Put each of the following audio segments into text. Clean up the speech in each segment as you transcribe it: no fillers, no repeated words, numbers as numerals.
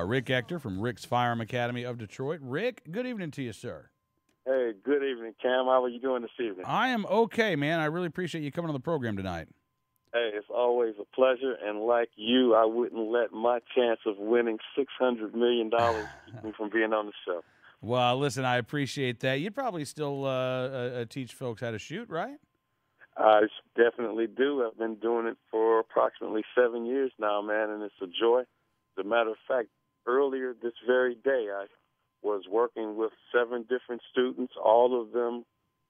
Rick Ector from Rick's Firearm Academy of Detroit. Rick, good evening to you, sir. Hey, good evening, Cam. How are you doing this evening? I am okay, man. I really appreciate you coming on the program tonight. Hey, it's always a pleasure, and like you, I wouldn't let my chance of winning $600 million keep me from being on the show. Well, listen, I appreciate that. You'd probably still teach folks how to shoot, right? I definitely do. I've been doing it for approximately 7 years now, man, and it's a joy. As a matter of fact, earlier this very day, I was working with 7 different students, all of them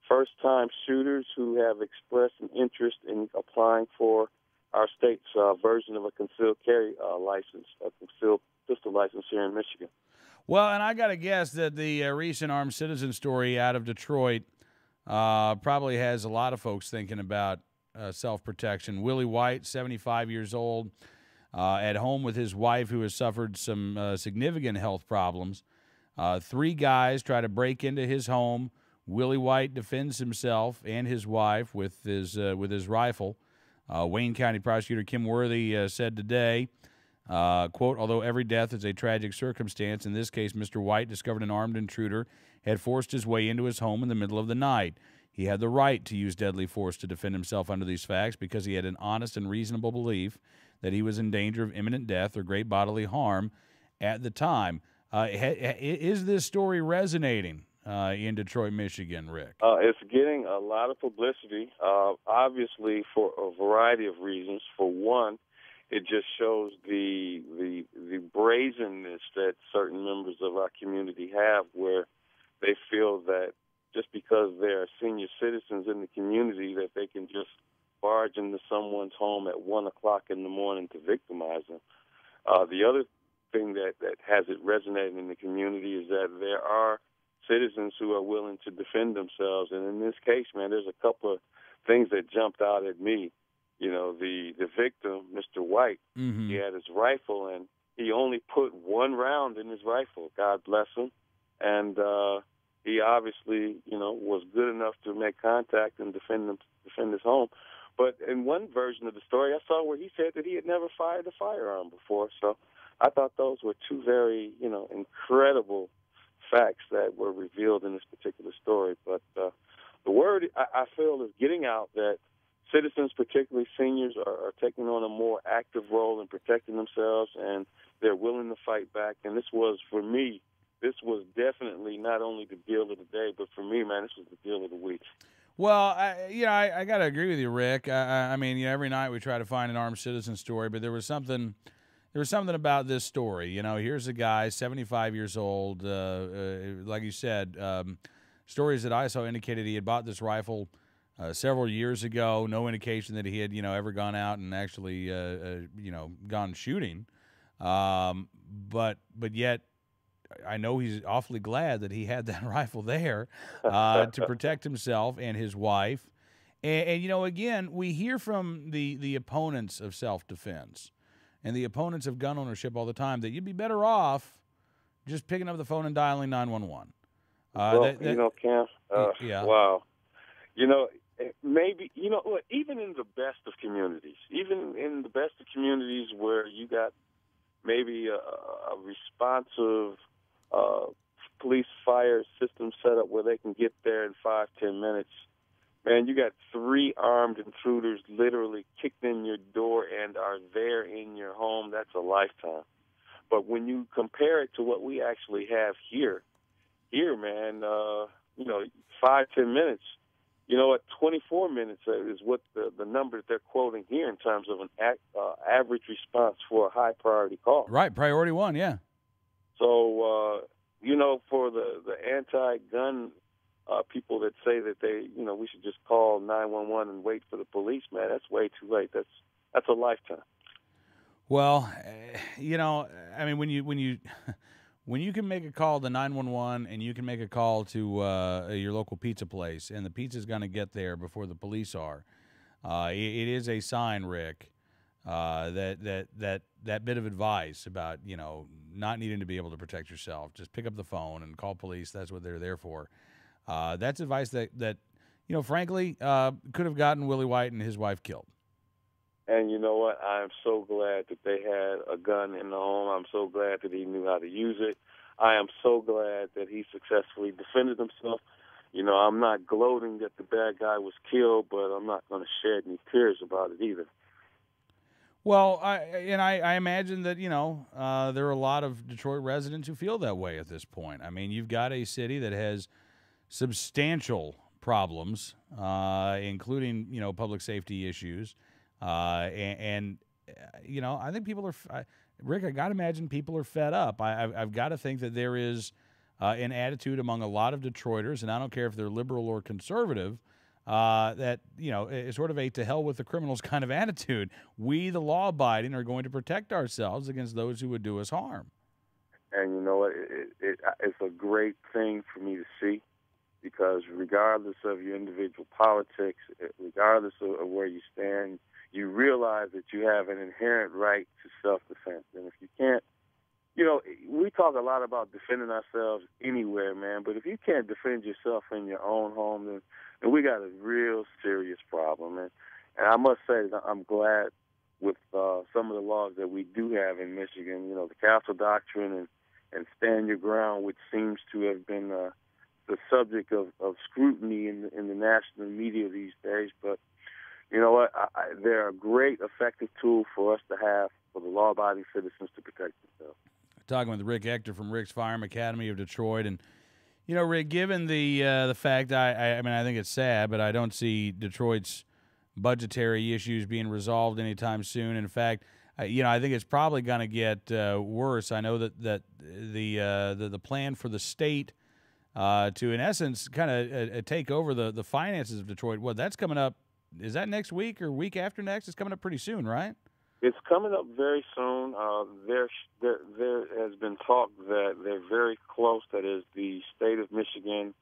first-time shooters who have expressed an interest in applying for our state's version of a concealed carry license, a concealed pistol license here in Michigan. Well, and I got to guess that the recent armed citizen story out of Detroit probably has a lot of folks thinking about self-protection. Willie White, 75 years old, at home with his wife who has suffered some significant health problems. 3 guys try to break into his home. Willie White defends himself and his wife with his rifle. Wayne County Prosecutor Kim Worthy said today, quote, although every death is a tragic circumstance, in this case, Mr. White discovered an armed intruder had forced his way into his home in the middle of the night. He had the right to use deadly force to defend himself under these facts because he had an honest and reasonable belief that he was in danger of imminent death or great bodily harm at the time. Is this story resonating in Detroit, Michigan, Rick? It's getting a lot of publicity, obviously for a variety of reasons. For one, it just shows the brazenness that certain members of our community have, where they feel that just because they're senior citizens in the community that they can just barge into someone's home at 1 o'clock in the morning to victimize them. The other thing that has it resonating in the community is that there are citizens who are willing to defend themselves. And in this case, man, there's a couple of things that jumped out at me. You know, the victim, Mr. White, he had his rifle, and he only put 1 round in his rifle. God bless him. And he obviously, was good enough to make contact and defend his home. But in one version of the story, I saw where he said that he had never fired a firearm before. So I thought those were 2 very, incredible facts that were revealed in this particular story. But the word, I feel, is getting out that citizens, particularly seniors, are taking on a more active role in protecting themselves, and they're willing to fight back. And this was, for me, this was definitely not only the deal of the day, but for me, man, this was the deal of the week. Well, I got to agree with you, Rick. I mean, every night we try to find an armed citizen story, but there was something about this story. Here's a guy, 75 years old, like you said. Stories that I saw indicated he had bought this rifle several years ago. No indication that he had, ever gone out and actually, gone shooting. But yet, I know he's awfully glad that he had that rifle there to protect himself and his wife. And again, we hear from the opponents of self-defense and the opponents of gun ownership all the time that you'd be better off just picking up the phone and dialing 911. Cam, yeah. Wow. Maybe, even in the best of communities, where you got maybe a responsive police fire system set up where they can get there in 5-10 minutes, man, you got 3 armed intruders literally kicked in your door and are there in your home. That's a lifetime. But when you compare it to what we actually have here, man, 5-10 minutes. 24 minutes is what the number that they're quoting here in terms of an average response for a high-priority call. Right, priority 1, yeah. So, for the anti-gun people that say that we should just call 911 and wait for the police, man, that's way too late. That's a lifetime. Well, I mean, when you can make a call to 911 and you can make a call to your local pizza place and the pizza's going to get there before the police are, it is a sign, Rick, that bit of advice about, not needing to be able to protect yourself. Just pick up the phone and call police. That's what they're there for. That's advice that frankly, could have gotten Willie White and his wife killed. And you know what? I am so glad that they had a gun in the home. I'm so glad that he knew how to use it. I am so glad that he successfully defended himself. You know, I'm not gloating that the bad guy was killed, but I'm not going to shed any tears about it either. Well, I imagine that there are a lot of Detroit residents who feel that way at this point. I mean, you've got a city that has substantial problems, including public safety issues, and I think people are. Rick, I got to imagine people are fed up. I've got to think that there is an attitude among a lot of Detroiters, and I don't care if they're liberal or conservative, that is sort of a to hell with the criminals kind of attitude. We, the law-abiding, are going to protect ourselves against those who would do us harm. And you know what? It's a great thing for me to see, because regardless of your individual politics, regardless of where you stand, you realize that you have an inherent right to self-defense. And if you can't, we talk a lot about defending ourselves anywhere, man, but if you can't defend yourself in your own home, then we got a real serious problem. And I must say that I'm glad with some of the laws that we do have in Michigan, the Castle Doctrine and Stand Your Ground, which seems to have been the subject of scrutiny in the national media these days. But you know what? They're a great, effective tool for us to have for the law-abiding citizens to protect themselves. Talking with Rick Ector from Rick's Firearm Academy of Detroit, and Rick, given the fact, I mean, I think it's sad, but I don't see Detroit's budgetary issues being resolved anytime soon. In fact, I think it's probably going to get worse. I know that the plan for the state to, in essence, kind of take over the finances of Detroit. Well, that's coming up. Is that next week or week after next? It's coming up pretty soon, right? It's coming up very soon. There has been talk that they're very close. That is, the state of Michigan,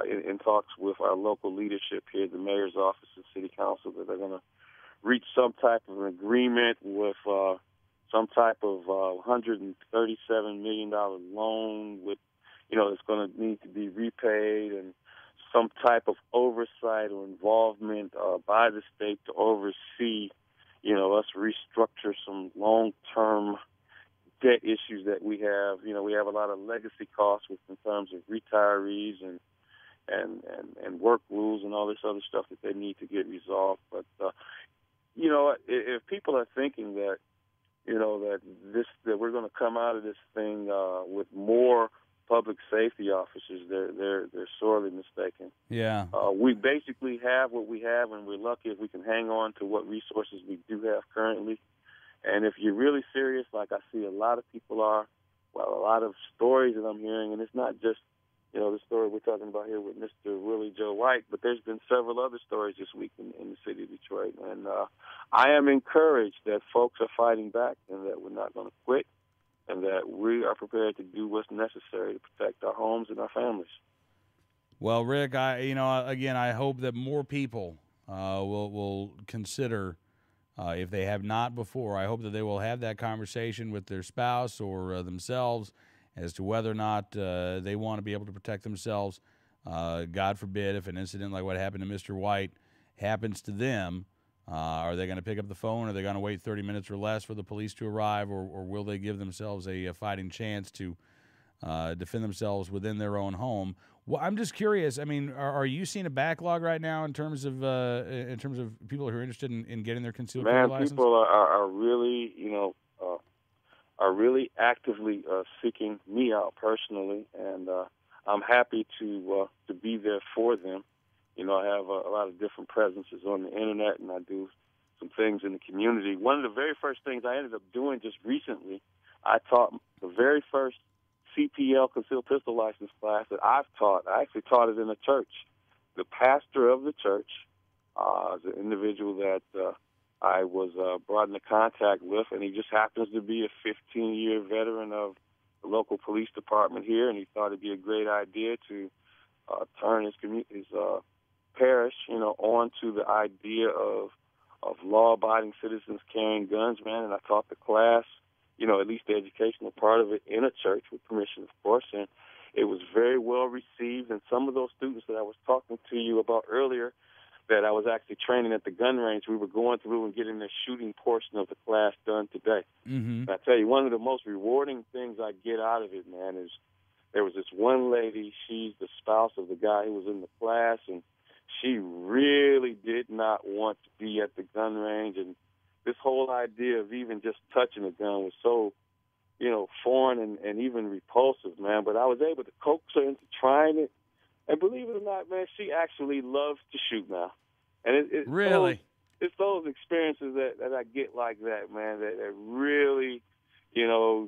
in talks with our local leadership here, the mayor's office and city council, that they're going to reach some type of an agreement with some type of $137 million loan with, it's going to need to be repaid, and some type of oversight or involvement by the state to oversee, us restructure some long-term debt issues that we have. We have a lot of legacy costs in terms of retirees and work rules and all this other stuff that they need to get resolved. But, if people are thinking that, that we're going to come out of this thing with more public safety officers, they're sorely mistaken. Yeah. We basically have what we have, and we're lucky if we can hang on to what resources we do have currently. And if you're really serious, like I see a lot of people are, well, a lot of stories that I'm hearing, and it's not just, the story we're talking about here with Mr. Willie Joe White, but there's been several other stories this week in the city of Detroit. And I am encouraged that folks are fighting back and that we're not going to quit, and that we are prepared to do what's necessary to protect our homes and our families. Well, Rick, I hope that more people will consider, if they have not before, I hope that they will have that conversation with their spouse or themselves as to whether or not they want to be able to protect themselves. God forbid, if an incident like what happened to Mr. White happens to them, are they going to pick up the phone? Are they going to wait 30 minutes or less for the police to arrive, or will they give themselves a fighting chance to defend themselves within their own home? Well, I'm just curious. I mean, are you seeing a backlog right now in terms of people who are interested in getting their concealed carry license? People are really, are really actively seeking me out personally, and I'm happy to be there for them. I have a lot of different presences on the internet, and I do some things in the community. One of the very first things I ended up doing just recently, I taught the very first CPL concealed pistol license class that I've taught. I actually taught it in a church. The pastor of the church is an individual that I was brought into contact with, and he just happens to be a 15-year veteran of the local police department here, and he thought it'd be a great idea to turn his parish, onto the idea of law-abiding citizens carrying guns, man. And I taught the class, at least the educational part of it, in a church with permission, of course, and it was very well received. And some of those students that I was talking to you about earlier, that I was actually training at the gun range. We were going through and getting the shooting portion of the class done today. Mm-hmm. And I tell you, one of the most rewarding things I get out of it, man, is there was this one lady. She's the spouse of the guy who was in the class, and she really did not want to be at the gun range. And this whole idea of even just touching a gun was so, foreign and even repulsive, man. But I was able to coax her into trying it. And believe it or not, man, she actually loves to shoot now. And Really? It's those experiences that I get like that, man, that really,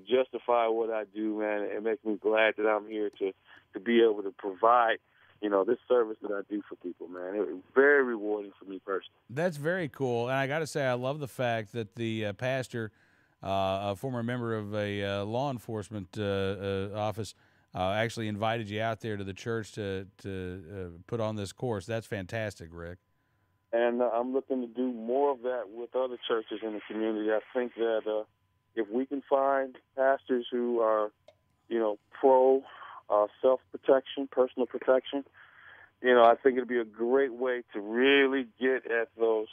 justify what I do, man, and make me glad that I'm here to be able to provide, this service that I do for people, man. It was very rewarding for me personally. That's very cool. And I got to say, I love the fact that the pastor, a former member of a law enforcement office, actually invited you out there to the church to put on this course. That's fantastic, Rick. And I'm looking to do more of that with other churches in the community. I think that if we can find pastors who are, pro self-protection, personal protection, I think it'd be a great way to really get at those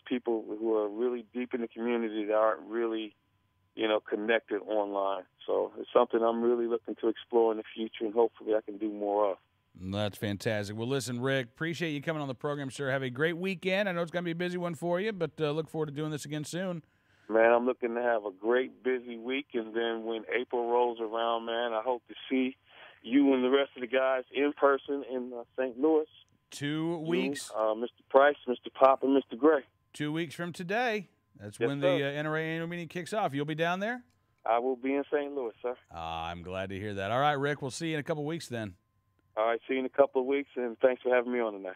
people who are really deep in the community that aren't really, connected online. So it's something I'm really looking to explore in the future, and hopefully I can do more of. That's fantastic. Well, listen, Rick, appreciate you coming on the program, sir. Have a great weekend. I know it's going to be a busy one for you, but look forward to doing this again soon. Man, I'm looking to have a great busy week, and then when April rolls around, man, I hope to see you and the rest of the guys in person in St. Louis. 2 weeks. Mr. Price, Mr. Pop, and Mr. Gray. 2 weeks from today. That's Yes, when sir. the NRA annual meeting kicks off. You'll be down there? I will be in St. Louis, sir. I'm glad to hear that. All right, Rick, we'll see you in a couple weeks then. All right, see you in a couple of weeks, and thanks for having me on tonight.